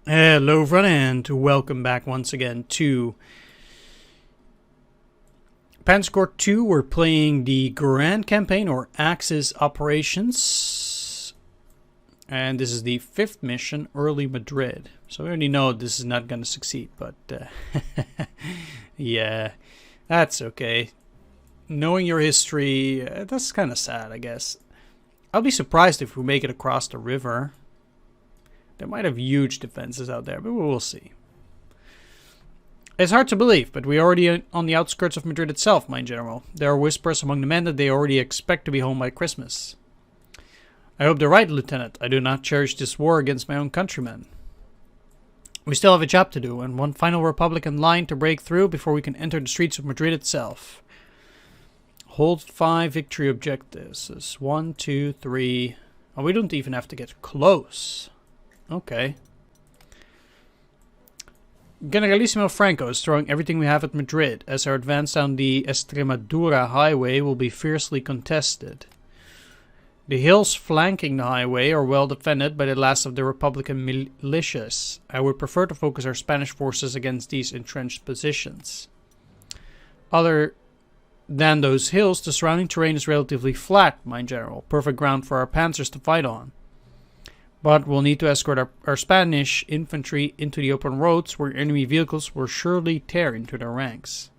Hello, everyone, and welcome back once again to Panzer Corps 2. We're playing the Grand Campaign, or Axis Operations. And this is the 5th mission, early Madrid. So we already know this is not going to succeed, but yeah, that's okay. Knowing your history, that's kind of sad, I guess. I'll be surprised if we make it across the river. They might have huge defenses out there, but we'll see. It's hard to believe, but we're already on the outskirts of Madrid itself, my general. There are whispers among the men that they already expect to be home by Christmas. I hope they're right, Lieutenant. I do not cherish this war against my own countrymen. We still have a job to do, and one final Republican line to break through before we can enter the streets of Madrid itself. Hold 5 victory objectives. This is 1, 2, 3. Oh, we don't even have to get close. Okay. Generalissimo Franco is throwing everything we have at Madrid, as our advance down the Extremadura highway will be fiercely contested. The hills flanking the highway are well defended by the last of the Republican militias. I would prefer to focus our Spanish forces against these entrenched positions. Other than those hills, the surrounding terrain is relatively flat, my general, perfect ground for our panzers to fight on. But we'll need to escort our Spanish infantry into the open roads where enemy vehicles will surely tear into their ranks.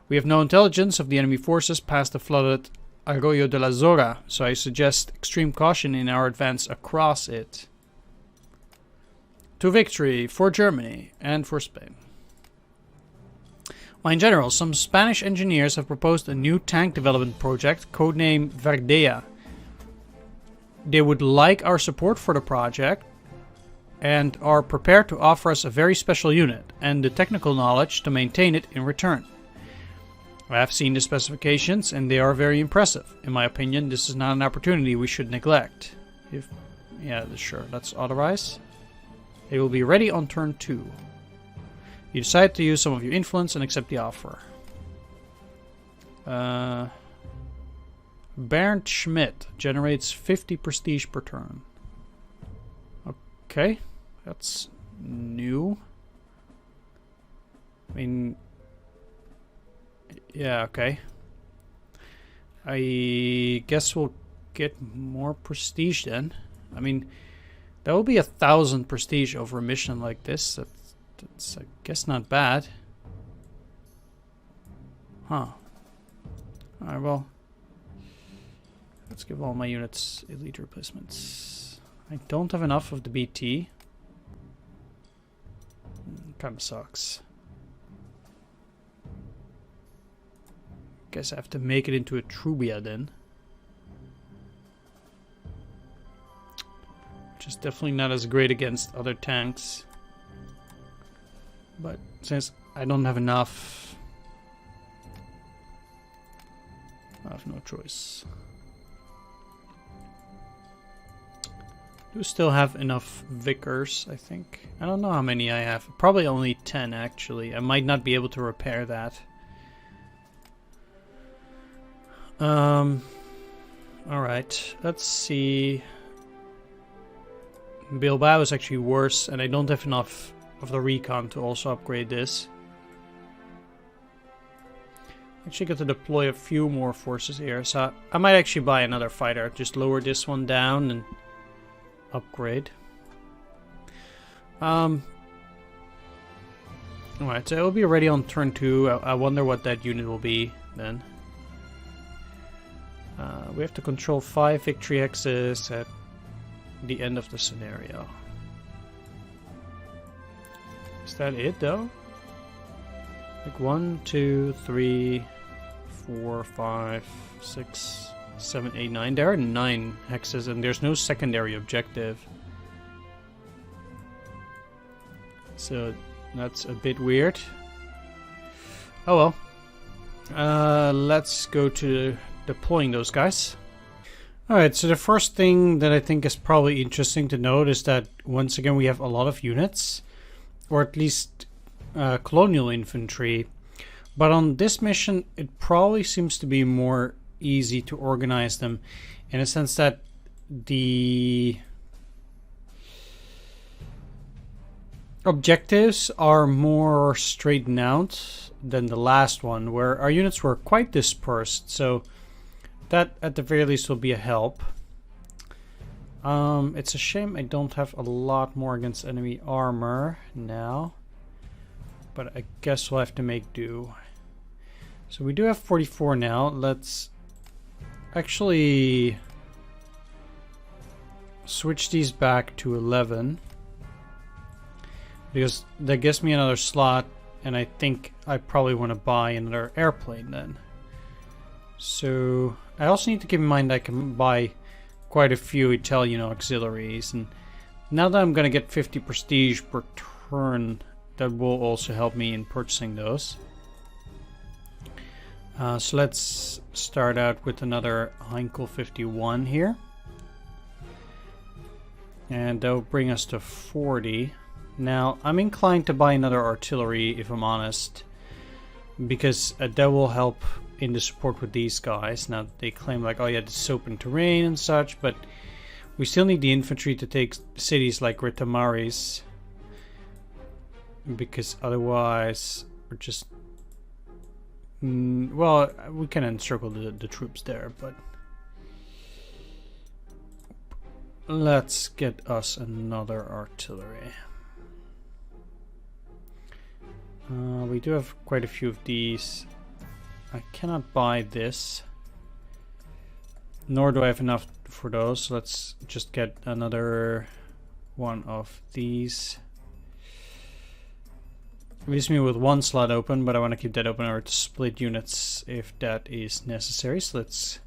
We have no intelligence of the enemy forces past the flooded Arroyo de la Zora, so I suggest extreme caution in our advance across it. To victory for Germany and for Spain. My general, some Spanish engineers have proposed a new tank development project, codenamed Verdea. They would like our support for the project and are prepared to offer us a very special unit and the technical knowledge to maintain it in return. I have seen the specifications and they are very impressive. In my opinion, this is not an opportunity we should neglect. Yeah, sure, let's authorize. They will be ready on turn 2. You decide to use some of your influence and accept the offer. Bernd Schmidt generates 50 prestige per turn. Okay, that's new. I mean, yeah, okay. I guess we'll get more prestige then. I mean, that will be 1,000 prestige over a mission like this. That's I guess not bad. Huh. Alright, well. Let's give all my units elite replacements. I don't have enough of the BT. Kinda sucks. Guess I have to make it into a Trubia then. Which is definitely not as great against other tanks. But since I don't have enough, I have no choice. Do still have enough vicars, I think. I don't know how many I have. Probably only 10 actually. I might not be able to repair that. Alright, let's see. Bilbao is actually worse, and I don't have enough of the recon to also upgrade this. Actually got to deploy a few more forces here, so I might actually buy another fighter. Just lower this one down and upgrade. Alright, so it will be ready on turn 2. I wonder what that unit will be then. We have to control 5 victory hexes at the end of the scenario. Is that it though? Like 1, 2, 3, 4, 5, 6, 7, 8, 9. There are 9 hexes and there's no secondary objective. So that's a bit weird. Oh well. Let's go to deploying those guys. Alright, so the first thing that I think is probably interesting to note is that once again we have a lot of units. Or at least colonial infantry. But on this mission it probably seems to be more easy to organize them, in a sense that the objectives are more straightened out than the last one, where our units were quite dispersed, so that at the very least will be a help. It's a shame I don't have a lot more against enemy armor now, but I guess we'll have to make do. So we do have 44 now. Let's actually switch these back to 11, because that gives me another slot, and I think I probably want to buy another airplane then. So I also need to keep in mind I can buy quite a few Italian auxiliaries, and now that I'm going to get 50 prestige per turn, that will also help me in purchasing those. So let's start out with another Heinkel 51 here. And that will bring us to 40. Now, I'm inclined to buy another artillery, if I'm honest, because that will help in the support with these guys. Now, they claim like, oh yeah, this is open terrain and such, but we still need the infantry to take cities like Retamaris, because otherwise we're just... well, we can encircle the troops there, but... let's get us another artillery. We do have quite a few of these. I cannot buy this, nor do I have enough for those. So let's just get another one of these. Leaves me with one slot open, but I want to keep that open or to split units if that is necessary. So let's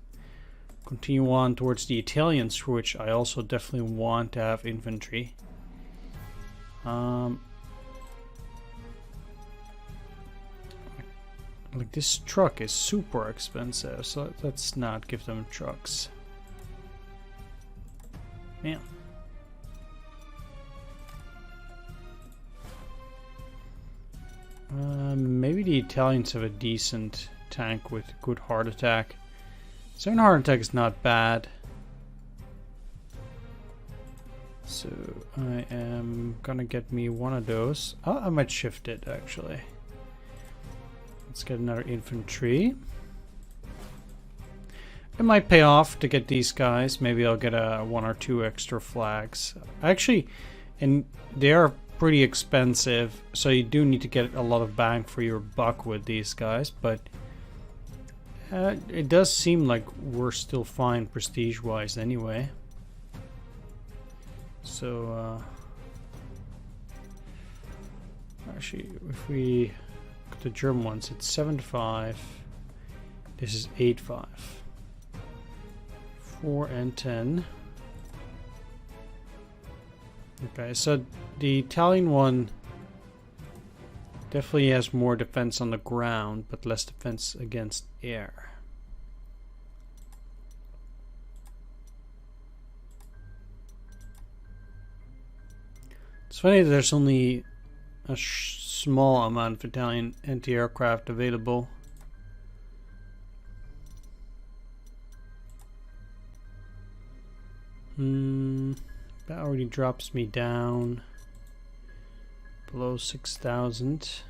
continue on towards the Italians, for which I also definitely want to have infantry. Like, this truck is super expensive, so let's not give them trucks. Man. Maybe the Italians have a decent tank with good heart attack. 7 heart attack is not bad. So I am gonna get me one of those. Oh, I might shift it actually. Let's get another infantry. It might pay off to get these guys. Maybe I'll get a 1 or 2 extra flags. Actually, and they are pretty expensive, so you do need to get a lot of bang for your buck with these guys, but it does seem like we're still fine prestige-wise anyway. So, actually, if we... the German ones, it's 7-5. This is 8-5. 4 and 10. Okay, so the Italian one definitely has more defense on the ground, but less defense against air. It's funny that there's only a small amount of Italian anti-aircraft available. That already drops me down below 6,000.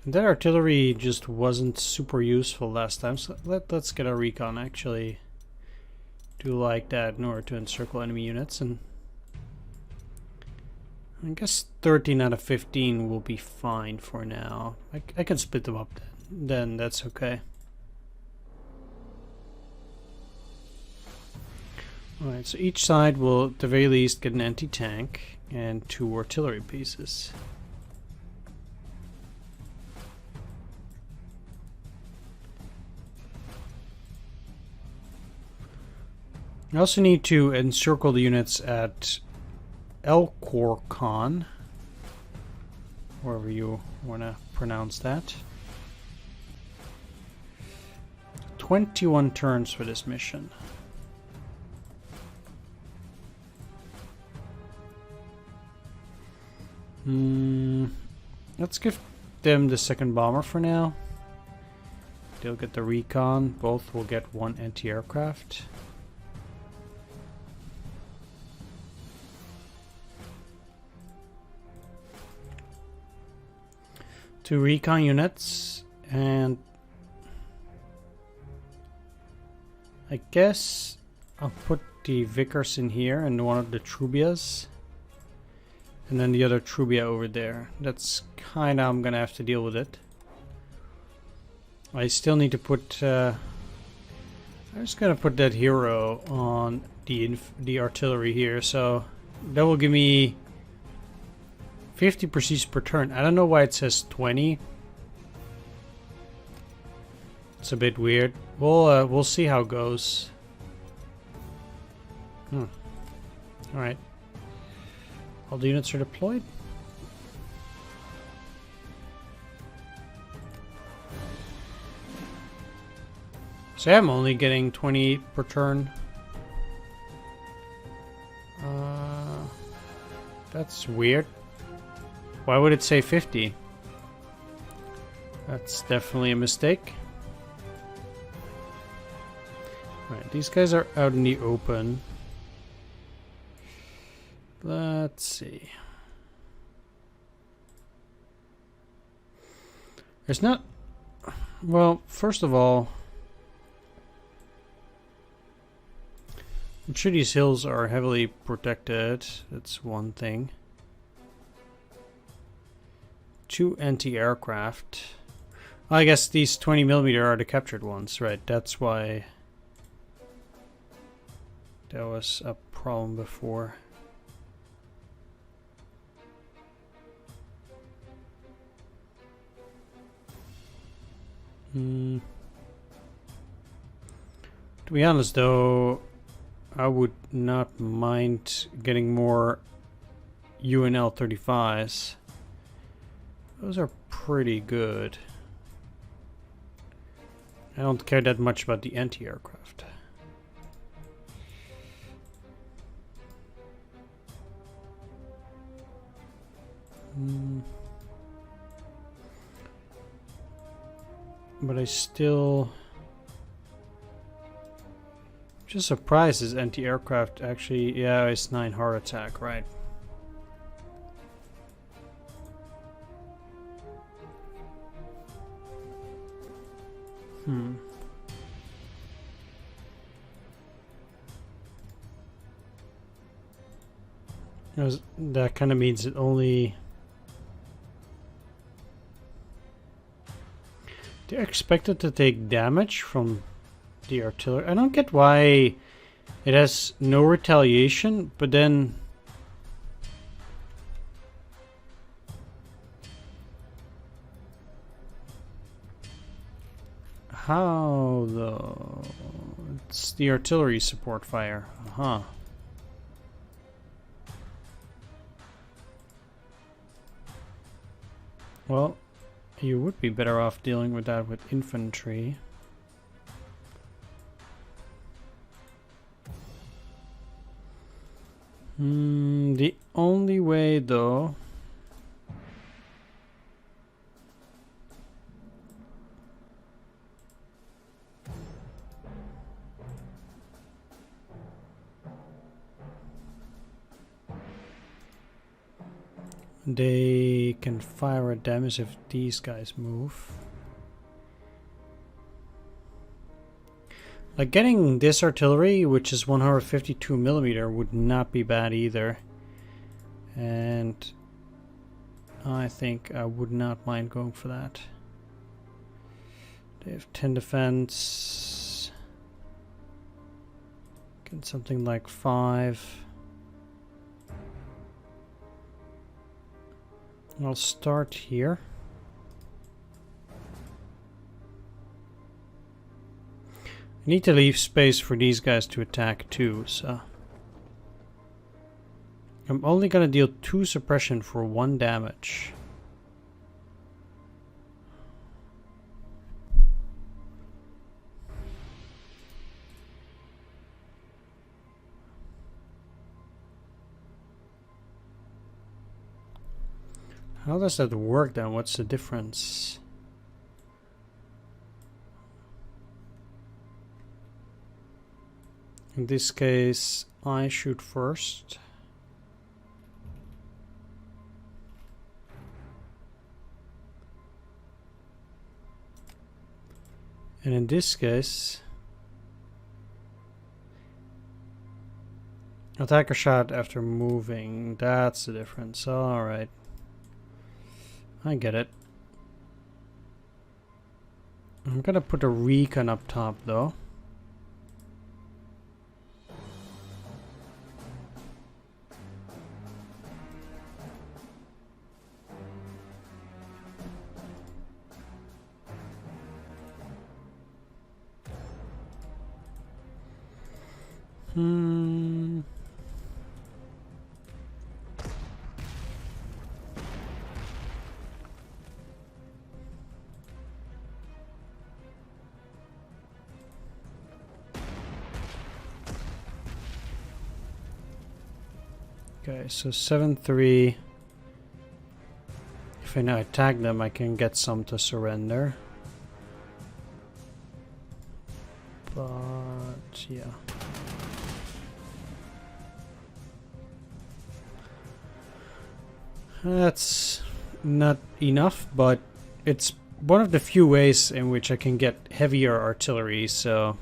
That artillery just wasn't super useful last time, so let's get a recon. Actually do like that in order to encircle enemy units, and I guess 13 out of 15 will be fine for now. I can split them up then that's okay. Alright, so each side will at the very least get an anti-tank and 2 artillery pieces. I also need to encircle the units at Elcorcon, however you want to pronounce that. 21 turns for this mission. Let's give them the second bomber for now. They'll get the recon. Both will get 1 anti-aircraft. 2 recon units, and I guess I'll put the Vickers in here and one of the Trubias, and then the other Trubia over there. That's kinda, I'm gonna have to deal with it. I still need to put I'm just gonna put that hero on the artillery here, so that will give me 50 precision per turn. I don't know why it says 20. It's a bit weird. We'll see how it goes. All right. All the units are deployed. So I'm only getting 20 per turn. That's weird. Why would it say 50? That's definitely a mistake. Right, these guys are out in the open. Let's see. There's not... Well, first of all, I'm sure these hills are heavily protected. That's one thing. 2 anti-aircraft. I guess these 20mm are the captured ones, right? That's why that was a problem before. To be honest though, I would not mind getting more UNL 35s. Those are pretty good. I don't care that much about the anti-aircraft. But I still... Just surprised this anti-aircraft actually... Yeah, it's 9 heart attack, right. That kind of means it only... They're expected to take damage from the artillery. I don't get why it has no retaliation, but then... How though? It's the artillery support fire. Uh-huh. Well, you would be better off dealing with that with infantry. The only way though... They can fire at them as if these guys move. Like getting this artillery, which is 152mm, would not be bad either. And I think I would not mind going for that. They have 10 defense. Get something like 5. I'll start here. I need to leave space for these guys to attack too, so... I'm only gonna deal 2 suppression for 1 damage. How does that work then? What's the difference? In this case, I shoot first. And in this case, attacker shot after moving. That's the difference. Alright. I get it. I'm gonna put a recon up top though. Okay, so 7-3. If I now attack them, I can get some to surrender. But yeah. That's not enough, but it's one of the few ways in which I can get heavier artillery, so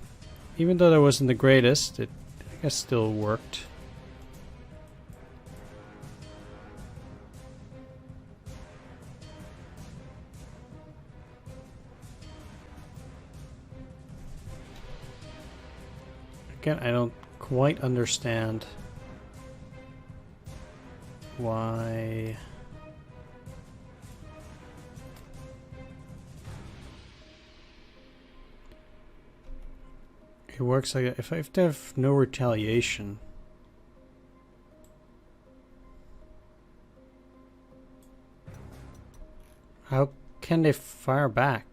even though that wasn't the greatest, it I guess still worked. Again, I don't quite understand why it works like that. If I have to have no retaliation, how can they fire back?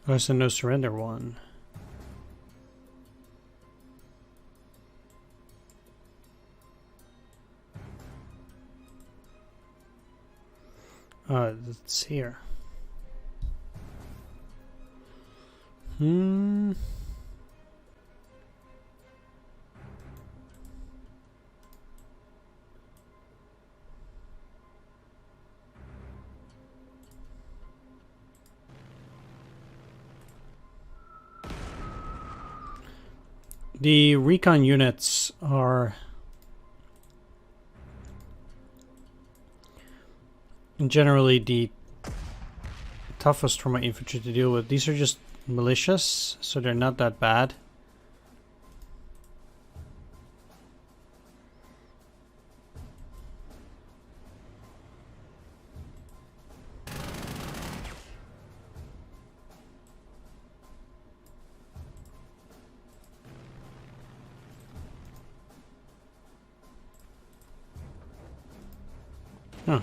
Oh, it's a no surrender one. It's here. The recon units are generally the toughest for my infantry to deal with. These are just militias, so they're not that bad. Huh.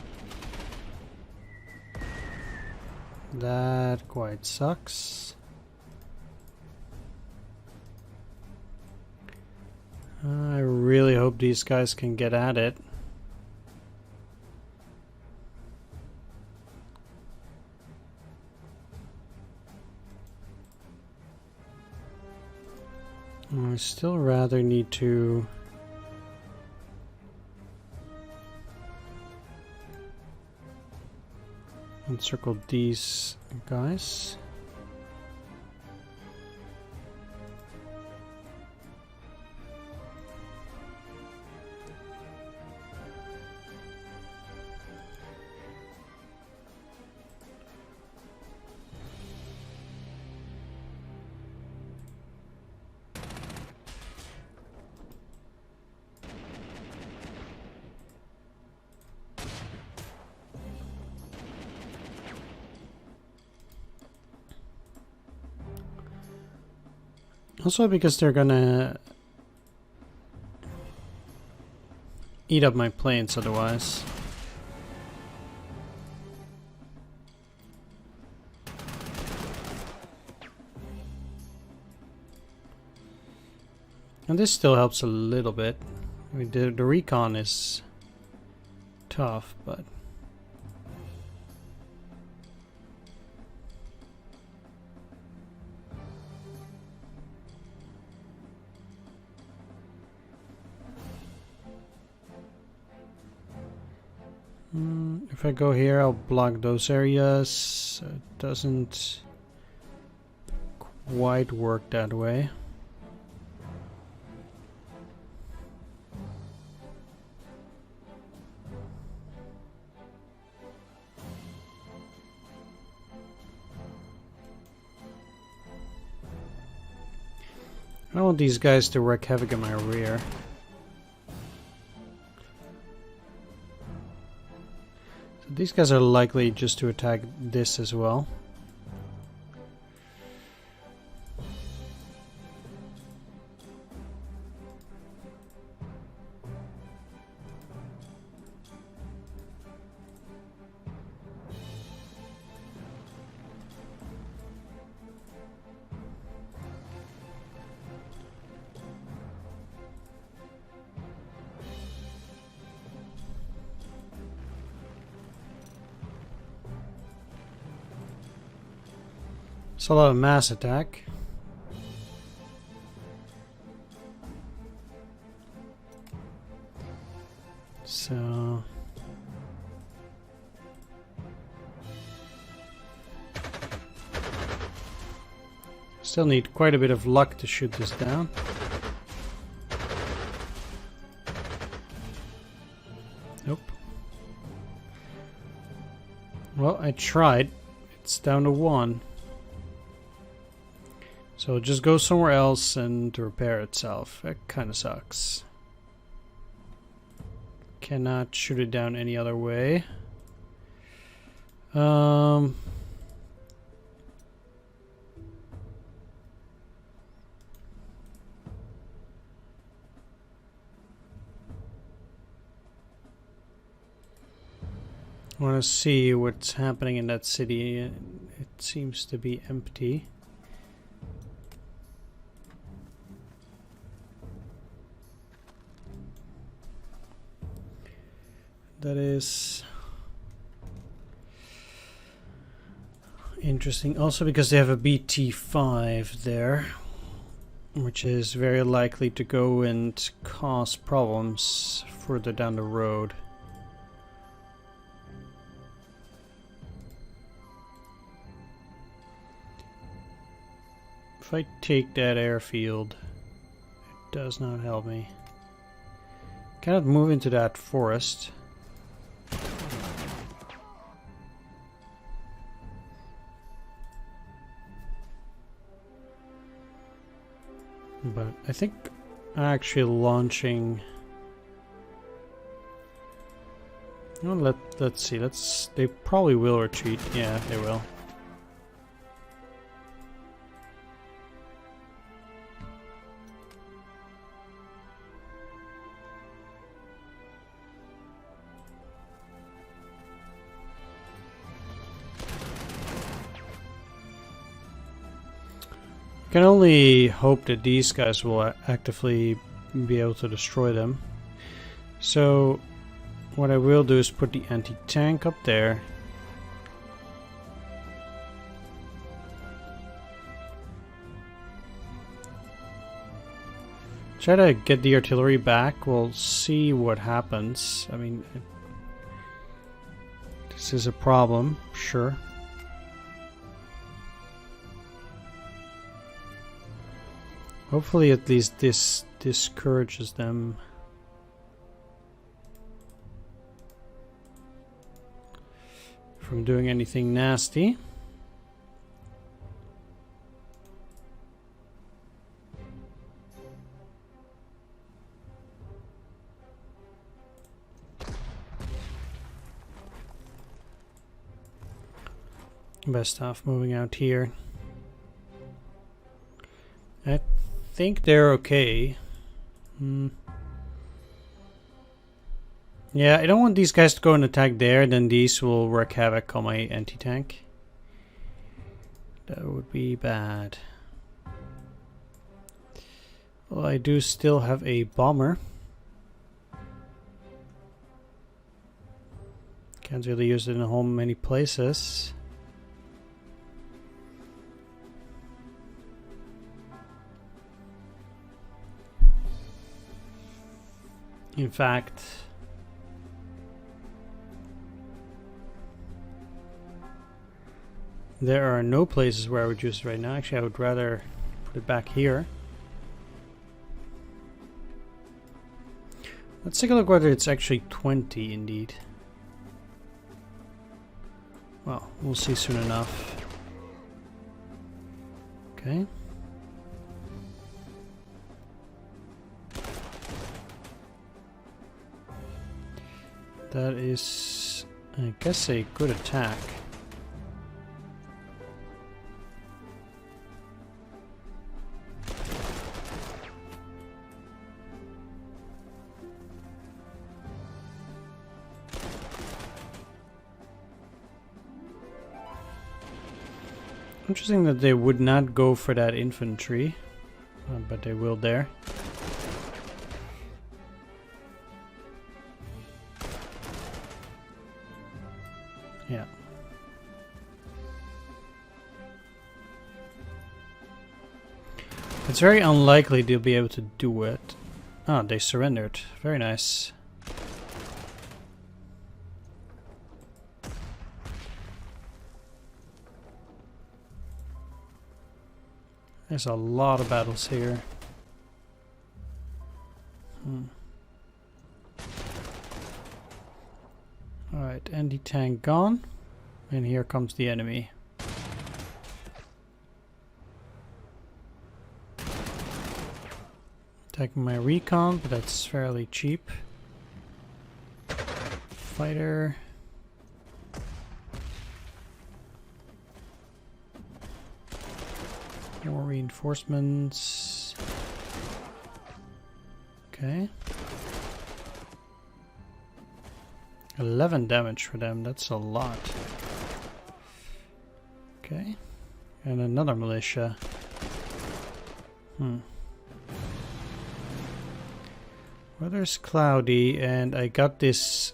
That quite sucks. I really hope these guys can get at it. I still rather need to encircle these guys. Also because they're gonna eat up my planes otherwise. And this still helps a little bit. I mean, the recon is tough, but If I go here, I'll block those areas. So it doesn't quite work that way. I don't want these guys to wreak havoc in my rear. So these guys are likely just to attack this as well. It's a lot of mass attack. So still need quite a bit of luck to shoot this down. Nope. Well, I tried. It's down to 1. So just go somewhere else and repair itself. That kind of sucks. Cannot shoot it down any other way. I want to see what's happening in that city. It seems to be empty. That is interesting. Also because they have a BT-5 there, which is very likely to go and cause problems further down the road. If I take that airfield, it does not help me. Cannot move into that forest. But I think actually launching. Well, let's see. They probably will retreat. Yeah, they will. Can only hope that these guys will actively be able to destroy them. So what I will do is put the anti-tank up there. Try to get the artillery back. We'll see what happens. I mean, this is a problem, sure. Hopefully at least this discourages them. From doing anything nasty. Best off moving out here. I think they're okay. Yeah, I don't want these guys to go and attack there, then these will wreak havoc on my anti-tank. That would be bad. Well, I do still have a bomber. Can't really use it in a whole many places. In fact, There are no places where I would use it right now. Actually, I would rather put it back here. Let's take a look whether it's actually 20 indeed. Well, we'll see soon enough. Okay. That is, I guess, a good attack. Interesting that they would not go for that infantry, but they will there. Yeah. It's very unlikely they'll be able to do it. Ah, they surrendered. Very nice. There's a lot of battles here. Alright, anti-tank gone. And here comes the enemy. Attacking my recon, but that's fairly cheap. Fighter. More reinforcements. Okay. 11 damage for them, that's a lot. Okay. And another militia. Weather's cloudy, and I got this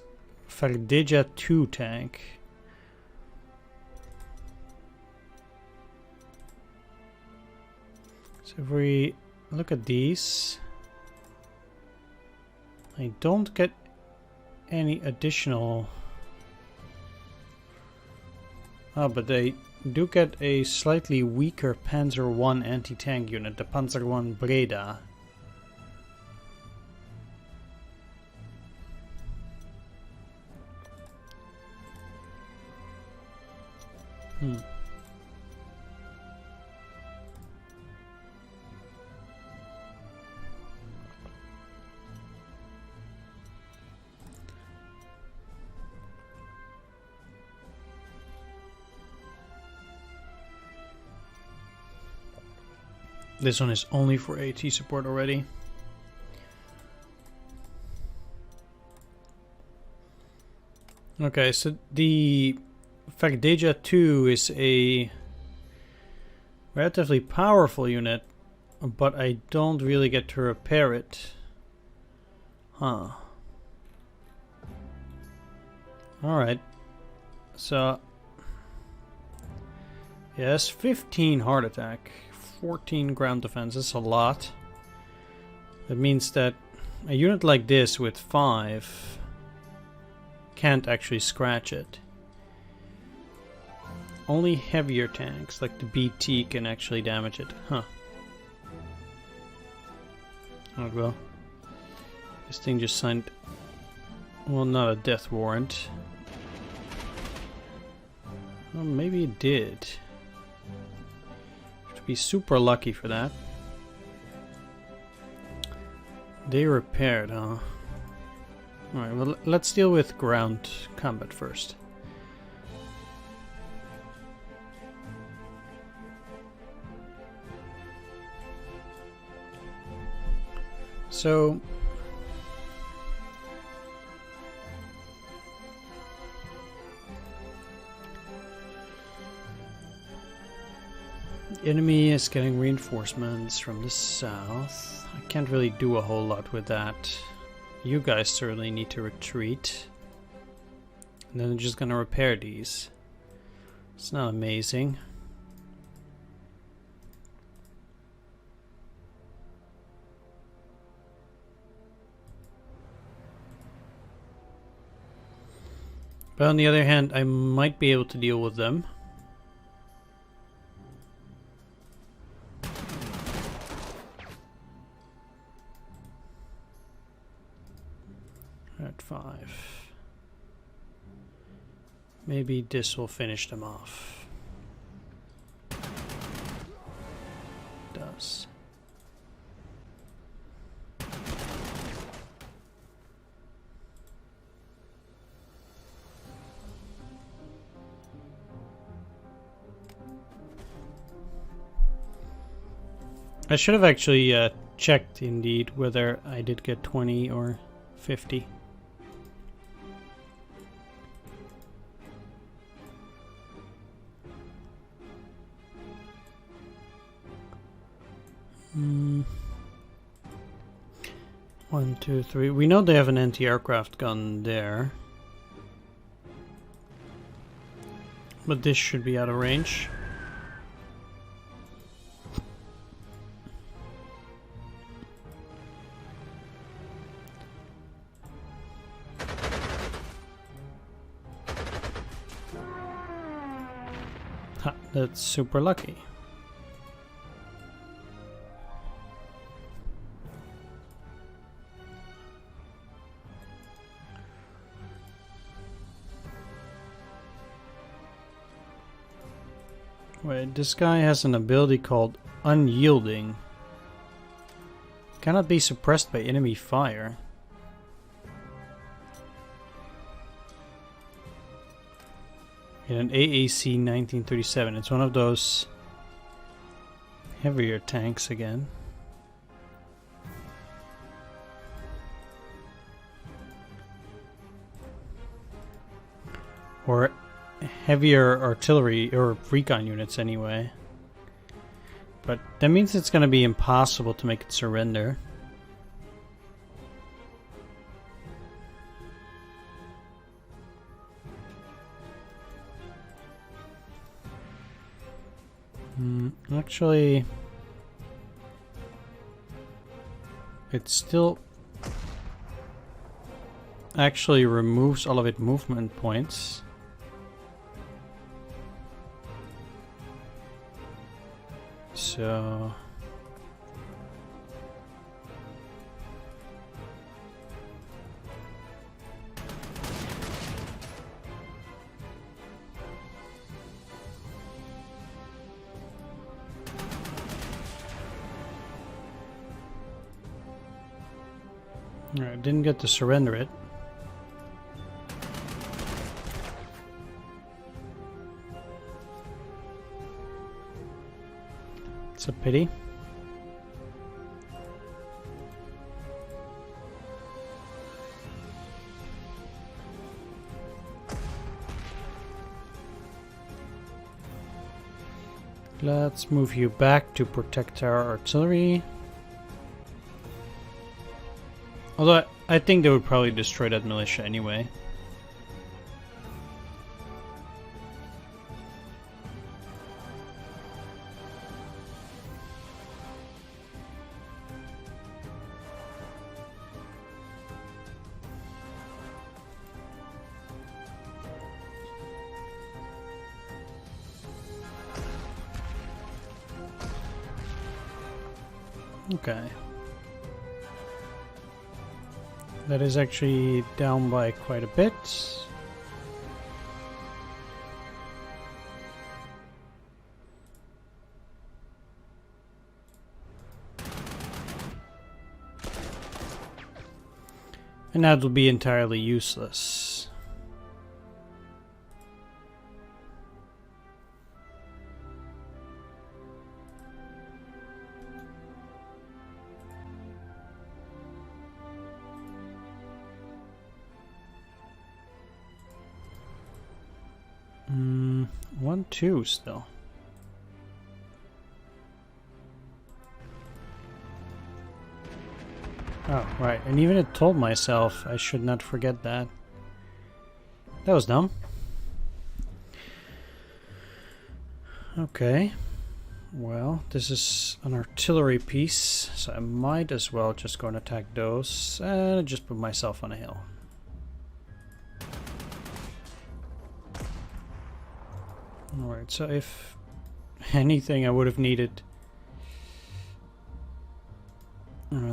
Fardeja 2 tank. So if we look at these, I don't get any additional... Oh, but they do get a slightly weaker Panzer 1 anti-tank unit, the Panzer 1 Breda. This one is only for AT support already. Okay, so the Fardeja 2 is a relatively powerful unit, but I don't really get to repair it. Huh. Alright. So... yes, 15 heart attack. 14 ground defense, that's a lot. That means that a unit like this with 5 can't actually scratch it. Only heavier tanks like the BT can actually damage it. Huh. Oh well. This thing just signed, well, not a death warrant. Well, maybe it did. Be super lucky for that. They repaired, huh? Alright, well, let's deal with ground combat first. So... the enemy is getting reinforcements from the south. I can't really do a whole lot with that. You guys certainly need to retreat. And then I'm just gonna repair these. It's not amazing. But on the other hand, I might be able to deal with them. Maybe this will finish them off. Does. I should have actually checked indeed whether I did get 20 or 50. One, two, three. We know they have an anti-aircraft gun there. But this should be out of range. Ha, that's super lucky. Wait, this guy has an ability called Unyielding. Cannot be suppressed by enemy fire. In an AAC 1937. It's one of those heavier tanks again. Or heavier artillery or recon units anyway. But that means it's going to be impossible to make it surrender. Actually, it still actually removes all of its movement points. So alright, didn't get to surrender it. It's a pity. Let's move you back to protect our artillery. Although I think they would probably destroy that militia anyway. Okay. That is actually down by quite a bit. And that will be entirely useless. One, two still. Oh, right. And even it told myself I should not forget that. That was dumb. Okay. Well, this is an artillery piece, so I might as well just go and attack those and just put myself on a hill. Alright, so if anything I would have needed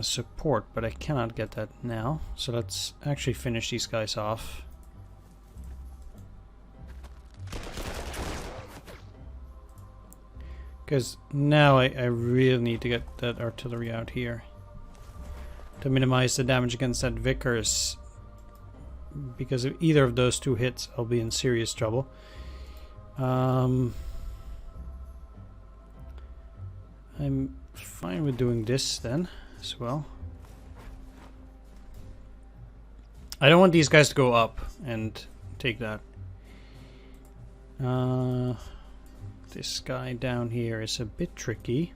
support, but I cannot get that now. So let's actually finish these guys off. Because now I really need to get that artillery out here to minimize the damage against that Vickers. Because if either of those two hits, I'll be in serious trouble. I'm fine with doing this then as well. I don't want these guys to go up and take that. This guy down here is a bit tricky.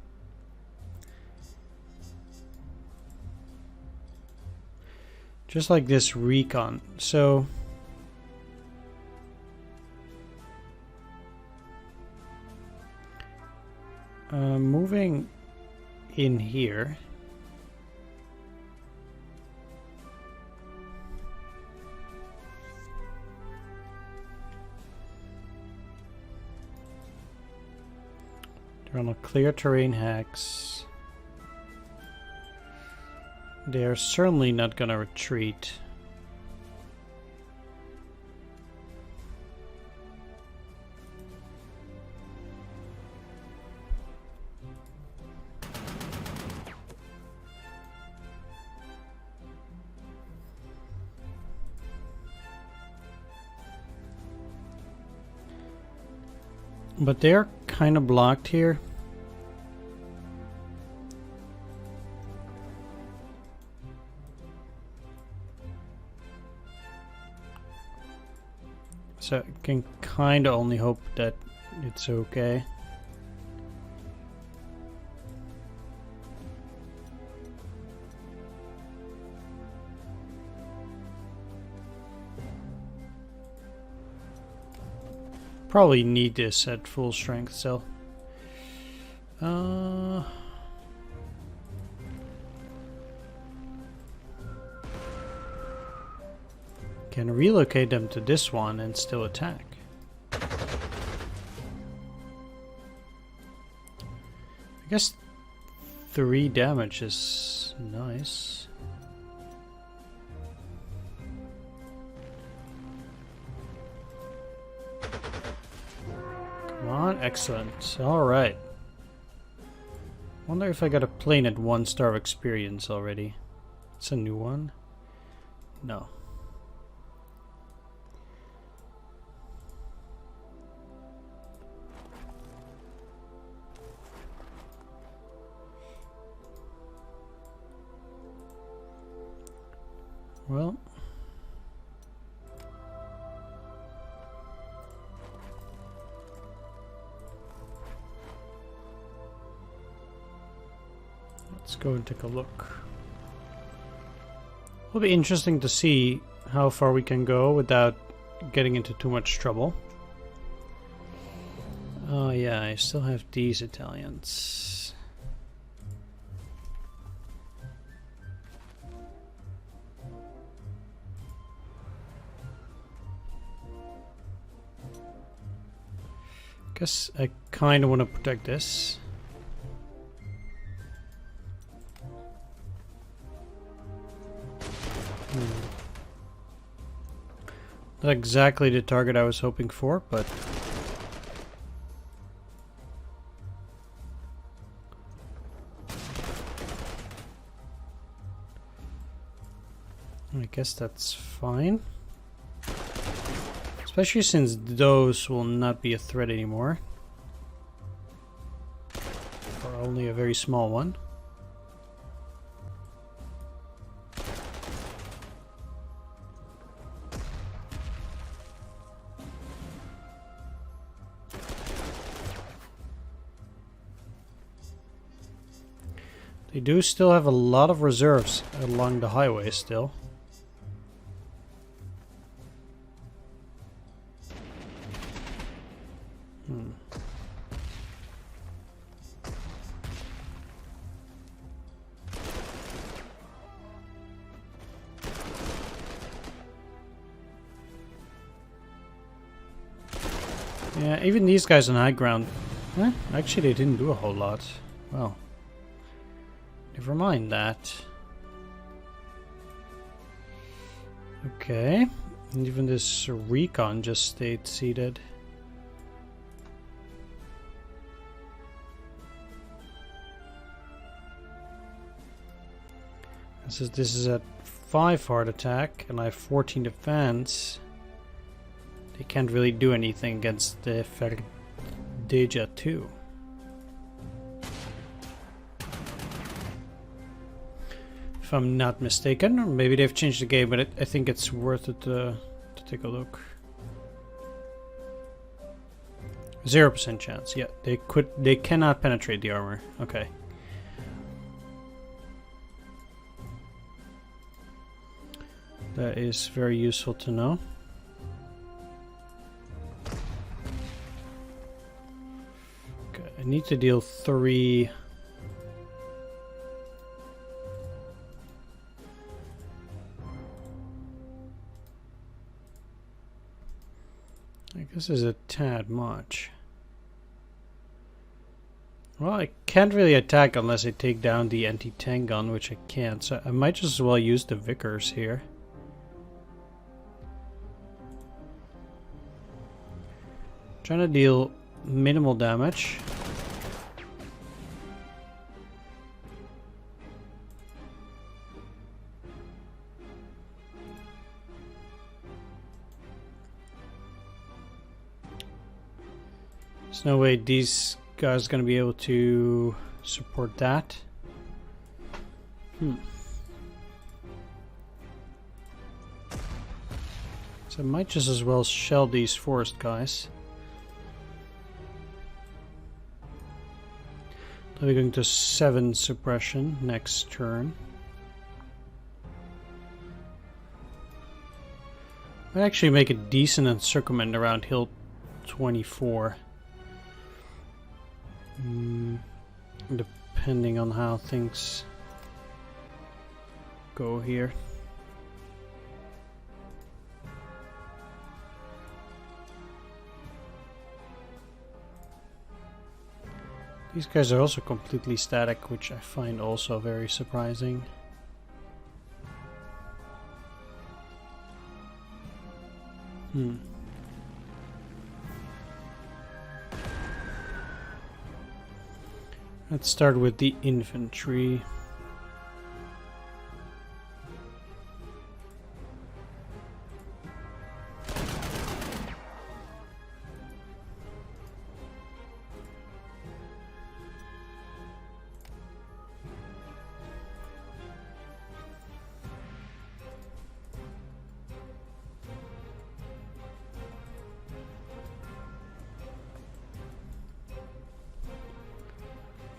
Just like this recon. So moving in here. They're on a clear terrain hex. They're certainly not gonna retreat. But they're kind of blocked here. So I can kind of only hope that it's okay. Probably need this at full strength still. Can relocate them to this one and still attack. I guess 3 damage is nice. Come on, excellent. Alright. Wonder if I got a plane at 1 star of experience already. It's a new one. No. Well, let's go and take a look. It'll be interesting to see how far we can go without getting into too much trouble. Oh yeah, I still have these Italians. Guess I kind of want to protect this. Not exactly the target I was hoping for, but I guess that's fine. Especially since those will not be a threat anymore. Or only a very small one. They do still have a lot of reserves along the highway still. Yeah, even these guys on high ground. Actually, they didn't do a whole lot. Well, never mind that. Okay, and even this recon just stayed seated. Since this is at 5 hard attack and I have 14 defense, they can't really do anything against the Verdeja 2. If I'm not mistaken, or maybe they've changed the game, but I think it's worth it to take a look. 0% chance. Yeah, they cannot penetrate the armor. Okay. That is very useful to know. Okay, I need to deal 3. I guess this is a tad much. Well, I can't really attack unless I take down the anti-tank gun, which I can't, so I might just as well use the Vickers here. Trying to deal minimal damage. There's no way these guys are going to be able to support that. So I might just as well shell these forest guys. We're going to 7 suppression next turn. Might actually make a decent encirclement around hill 24. Depending on how things go here. These guys are also completely static, which I find also very surprising. Let's start with the infantry.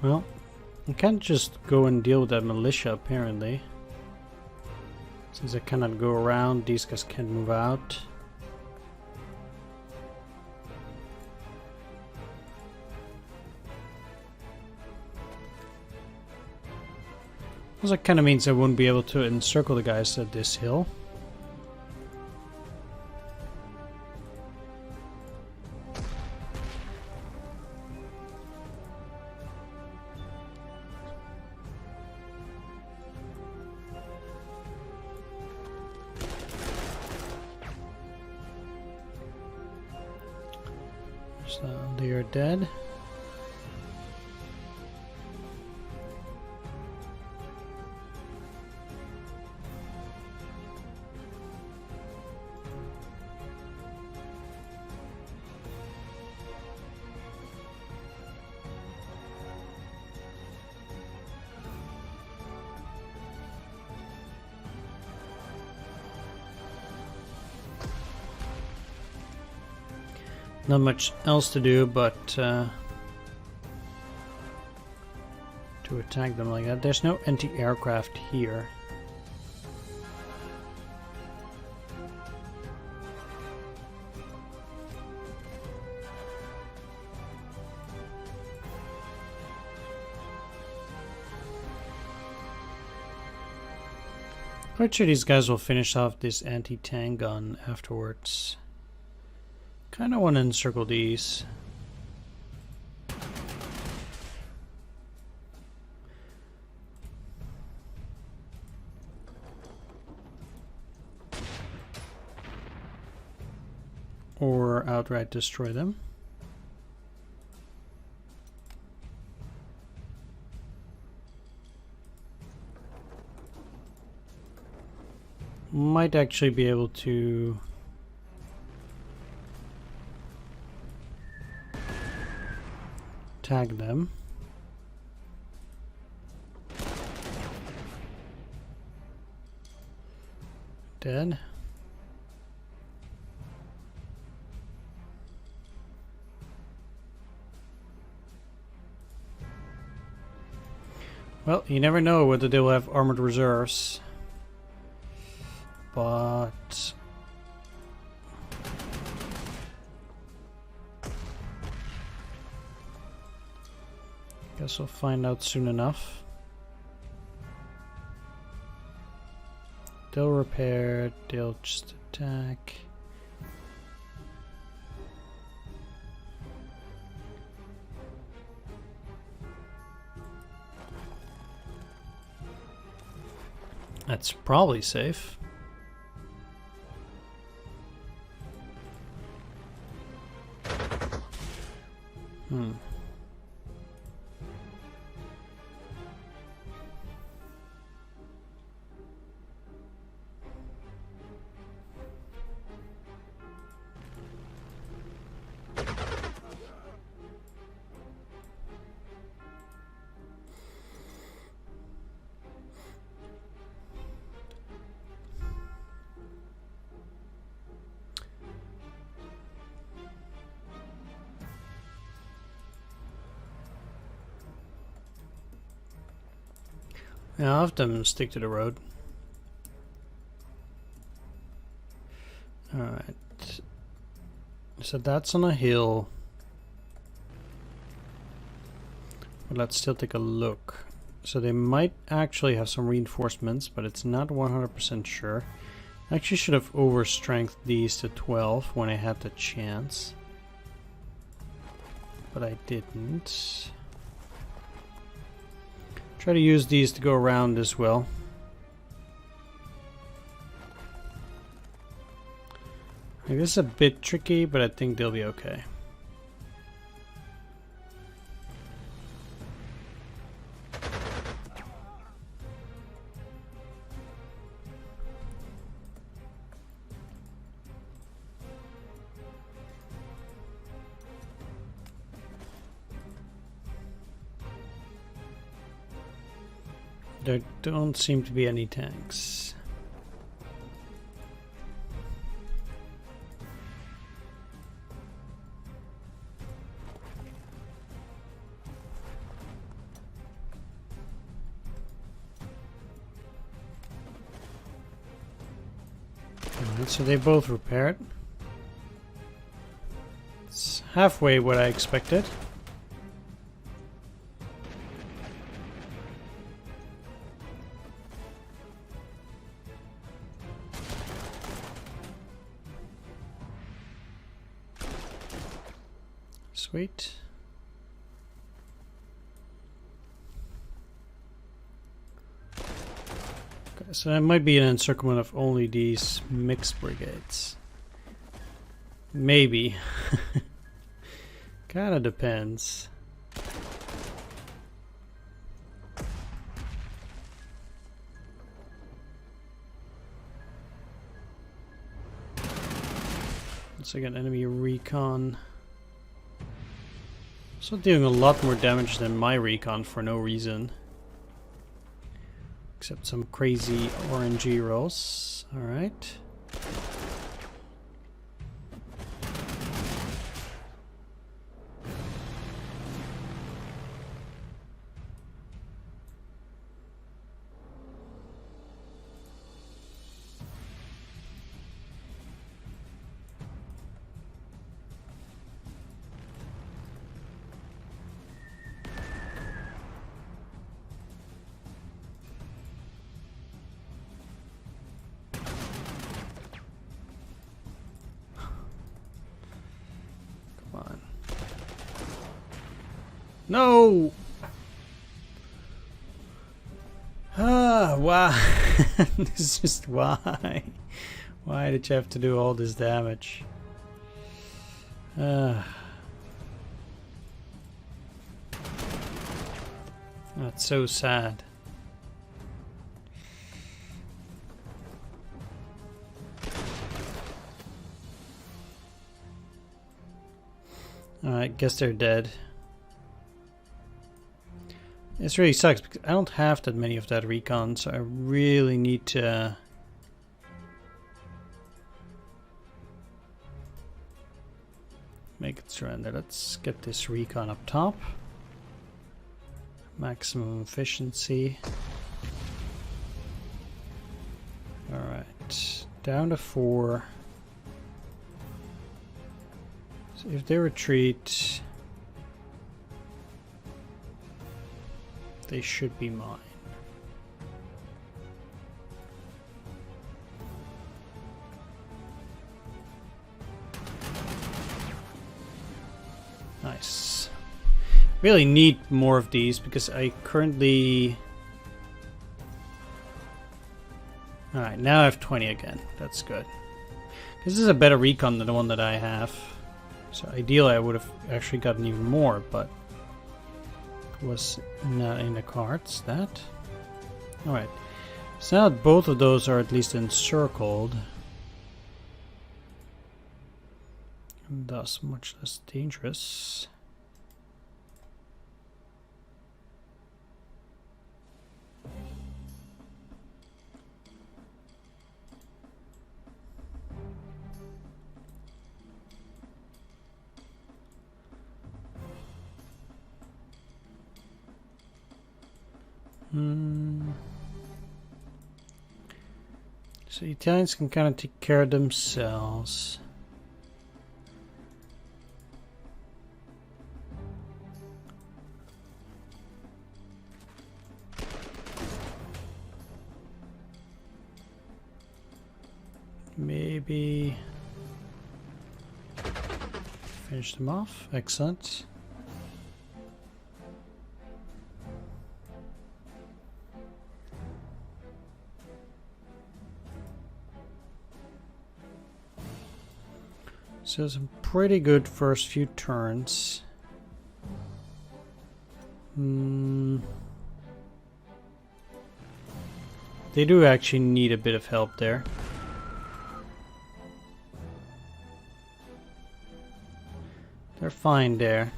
Well, I can't just go and deal with that militia, apparently. Since I cannot go around, these guys can't move out. Also, kind of means I won't be able to encircle the guys at this hill. So they are dead. Not much else to do but to attack them like that. There's no anti-aircraft here. Quite sure these guys will finish off this anti-tank gun afterwards. Kind of want to encircle these. Or outright destroy them. might actually be able to tag them. Dead. Well, you never know whether they will have armored reserves. But guess we'll find out soon enough. They'll repair, they'll just attack. That's probably safe. Yeah, I'll have them stick to the road. Alright. So that's on a hill. But let's still take a look. So they might actually have some reinforcements, but it's not 100% sure. I actually should have overstrengthened these to 12 when I had the chance. But I didn't. Try to use these to go around as well. Like, this is a bit tricky, but I think they'll be okay. There don't seem to be any tanks. Alright, so they both repaired. It's halfway what I expected. Sweet. Okay, so that might be an encirclement of only these mixed brigades. Maybe. Kinda depends. Once again, enemy recon. So doing a lot more damage than my recon for no reason. Except some crazy RNG rolls. Alright. No! Ah, why? This is just why. Why did you have to do all this damage? That's so sad. I guess they're dead. This really sucks because I don't have that many of that recon, so I really need to make it surrender. Let's get this recon up top. Maximum efficiency. Alright, down to 4. So if they retreat, they should be mine. Nice. Really need more of these because I currently... Alright, now I have 20 again. That's good. This is a better recon than the one that I have. So ideally I would have actually gotten even more, but it was not in the cards. That. Alright. So now that both of those are at least encircled, and thus much less dangerous. So Italians can kind of take care of themselves. Maybe finish them off. Excellent. So some pretty good first few turns. They do actually need a bit of help there. They're fine there.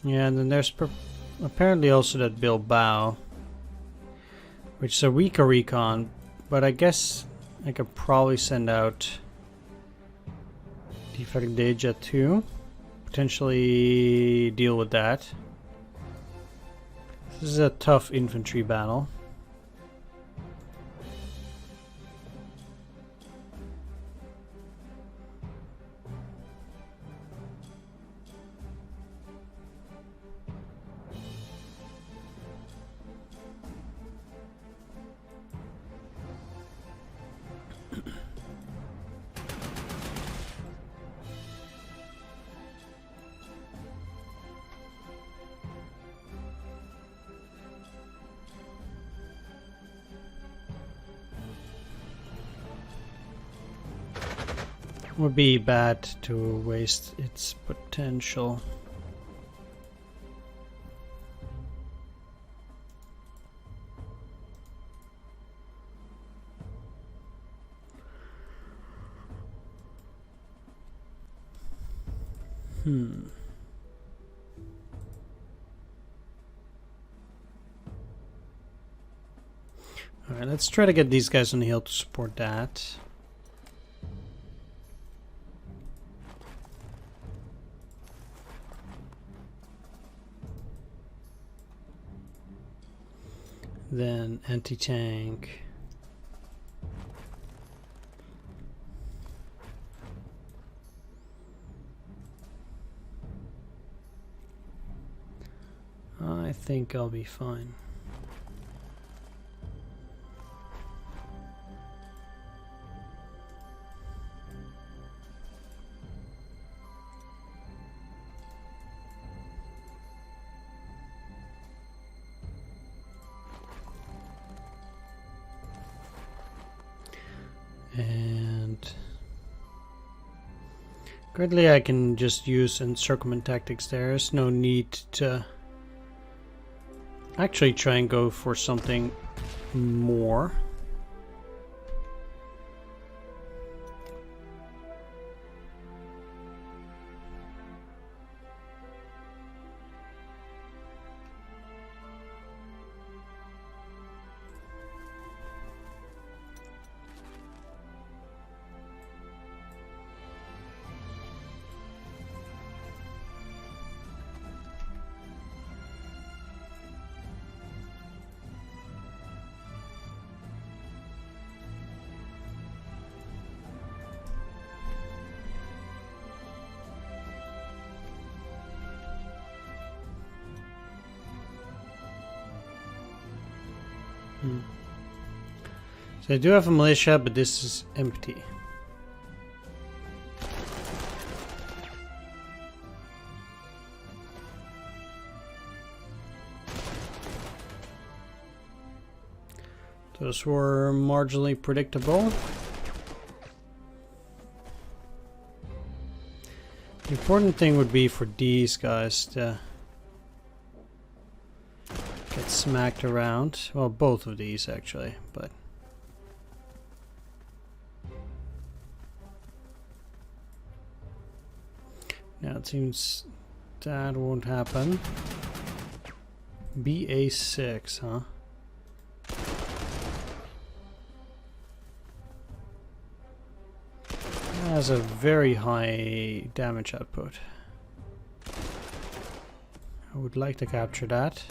Yeah, and then there's apparently also that Bilbao, which is a weaker recon, but I guess I could probably send out Defect Deja too. Potentially deal with that. This is a tough infantry battle. Would be bad to waste its potential. Alright, let's try to get these guys on the hill to support that. Then anti-tank. I think I'll be fine. And currently I can just use encirclement tactics there. There's no need to Actually try and go for something more. So I do have a militia, but this is empty. Those were marginally predictable. The important thing would be for these guys to get smacked around. Well, both of these actually, but now it seems that won't happen. BA6, huh? That has a very high damage output. I would like to capture that.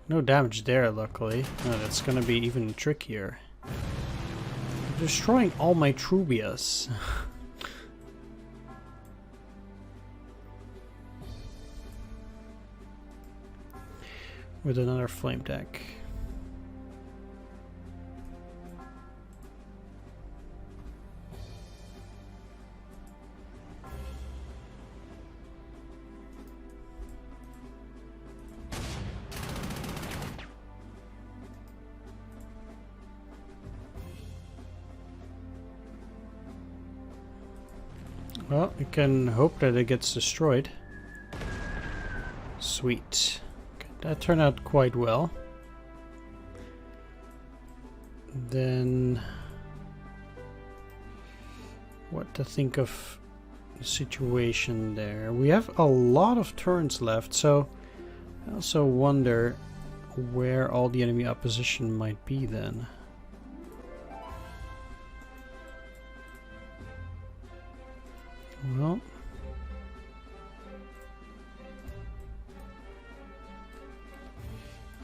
No damage there, luckily. No, that's gonna be even trickier. Destroying all my Trubias. With another flame deck. Well, we can hope that it gets destroyed. Sweet. Okay, that turned out quite well. Then what to think of the situation there? We have a lot of turns left, so I also wonder where all the enemy opposition might be then. Well,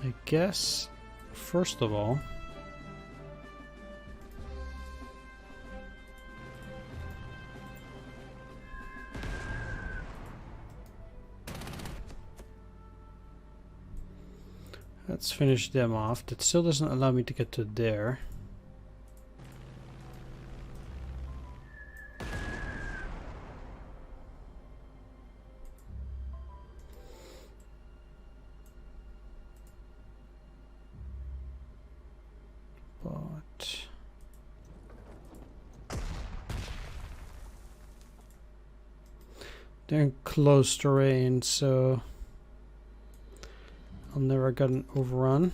I guess first of all let's finish them off. That still doesn't allow me to get to there. They're in close terrain, so I'll never get an overrun.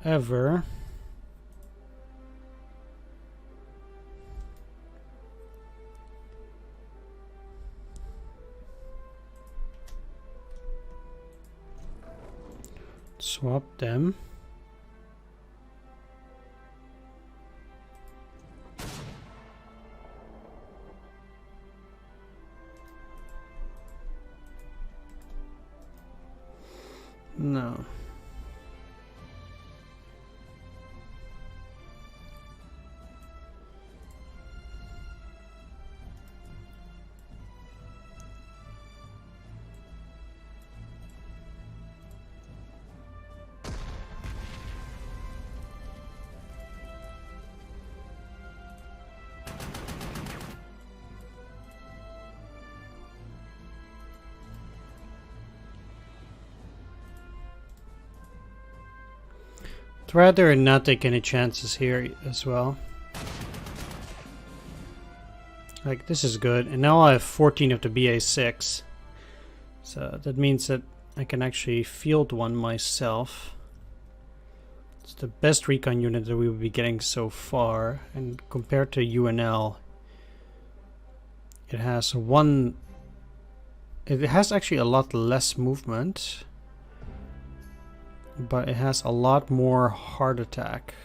However, swap them. No. I'd rather not take any chances here as well. Like, this is good. And now I have 14 of the BA6. So that means that I can actually field one myself. It's the best recon unit that we will be getting so far. And compared to UNL, it has one... It has actually a lot less movement. But it has a lot more heart attack.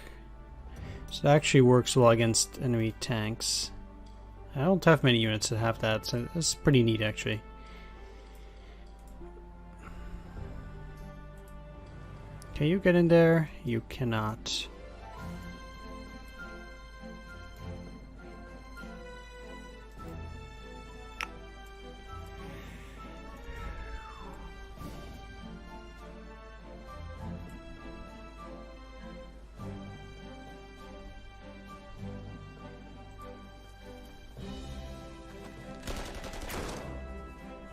So that actually works well against enemy tanks. I don't have many units that have that, so that's pretty neat actually. Can you get in there? You cannot.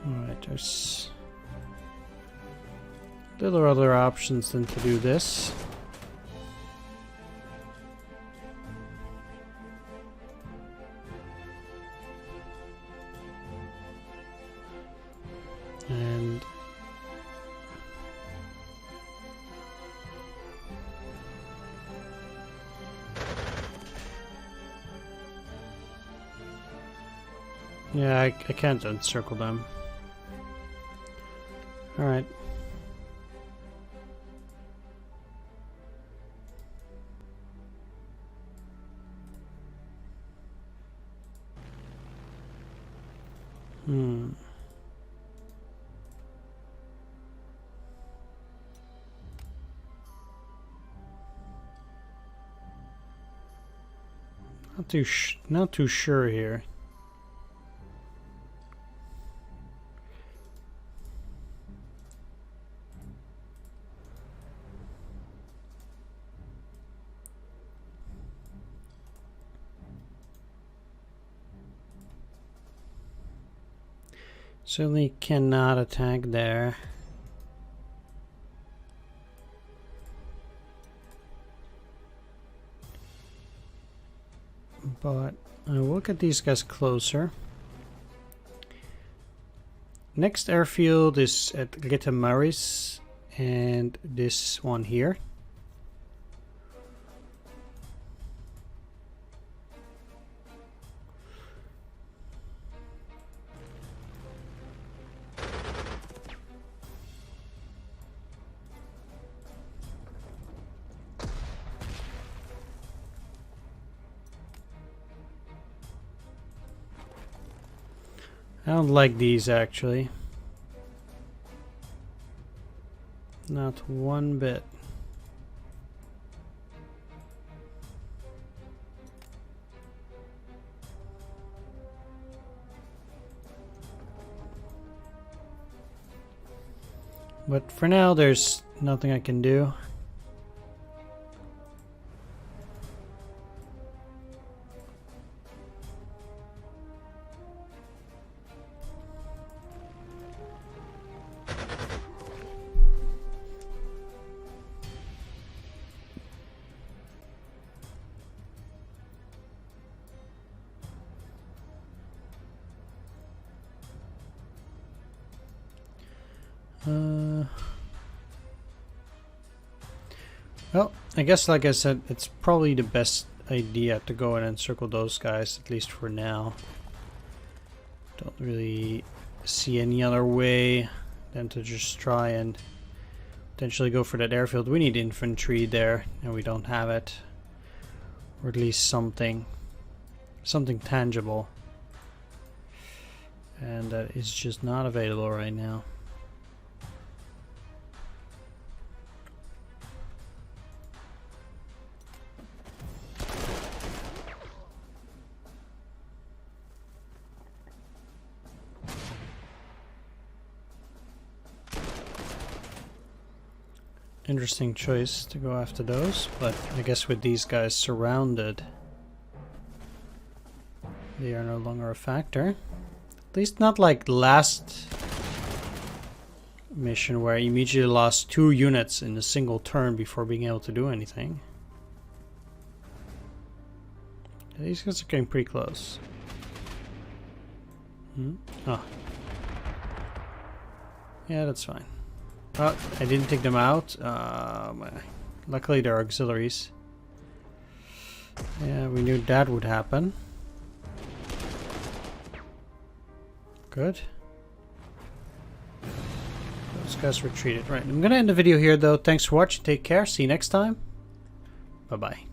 Alright, there's little other options than to do this. And yeah, I can't encircle them. Alright. Not too sure here. Certainly cannot attack there. But I will look at these guys closer. Next airfield is at Retamaris and this one here. I don't like these actually. Not one bit. But for now, there's nothing I can do. Well, I guess like I said, it's probably the best idea to go and encircle those guys, at least for now. Don't really see any other way than to just try and potentially go for that airfield. We need infantry there, and we don't have it. Or at least something tangible. And that is just not available right now. Interesting choice to go after those, but I guess with these guys surrounded, they are no longer a factor. At least not like last mission where I immediately lost 2 units in a single turn before being able to do anything. These guys are getting pretty close. Oh. Yeah, that's fine. Oh, I didn't take them out. Luckily they're auxiliaries. Yeah, we knew that would happen. Good. Those guys retreated. Right, I'm gonna end the video here though. Thanks for watching. Take care. See you next time. Bye-bye.